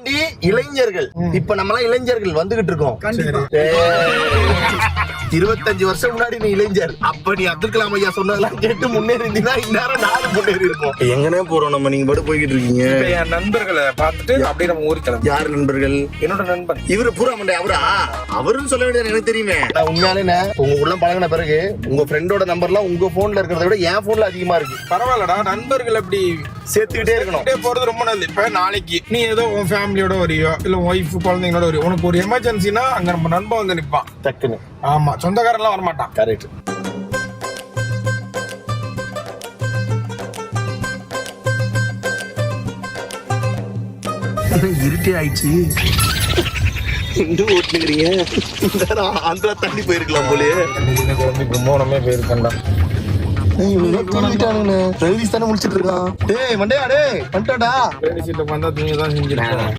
தாண்டி இளைஞர்கள், இப்ப நம்ம எல்லாம் இளைஞர்கள் வந்துகிட்டு இருக்கோம். 25 வருஷம் முன்னாடி நீ இளைஞர், அப்ப நீ அப்துல் கலாம் ஐயா சொன்னதெல்லாம் கேட்டு முன்னேறி இருந்தீங்கன்னா இந்நேரம் நாடு முன்னேறி இருக்கும். எங்கனே போறோம் நம்ம, நீங்க பாட்டு போய்கிட்டு இருக்கீங்க. என் நண்பர்களை பார்த்துட்டு அப்படியே நம்ம ஊருக்கு கிளம்பி. யார் நண்பர்கள்? என்னோட நண்பன் இவரு பூரா மண்டே. அவரா? அவருன்னு சொல்ல வேண்டியது எனக்கு தெரியுமே. நான் உண்மையாலே உங்க உள்ள பழகின பிறகு உங்க ஃப்ரெண்டோட நம்பர்லாம் உங்க போன்ல இருக்கிறத விட என் போன்ல அதிகமா இருக்கு. பரவாயில்லடா, நண்பர்கள் அப்படி சேர்த்துக்கிட்டே இருக்கணும். போறது ரொம்ப நல்லது. இப்ப நாளைக்கு நீ ஏதோ உன் ஃபேமிலியோட வரியோ இல்ல ஒய்ஃப் குழந்தைங்களோட வரியோ, உனக்கு ஒரு எமர்ஜென்சினா அங்க நம்ம நண்பன் வந்து நிப்பான் டக்குன்னு. ஆமா, சொந்தக்காரன்லாம் வரமாட்டான். கரெக்ட். இருட்டே ஆயிடுச்சு. ஓட்டுக்கிறீங்க ஆந்திரா தண்ணி போயிருக்கலாம் போலே. கும்போணமே போயிருக்கேன்டா. முடிச்சிட்டு இருக்கான். டேய் மண்டையா, டேய் வந்துட்டாடா. வந்தா தூங்க தான் செஞ்சிருக்கேன்.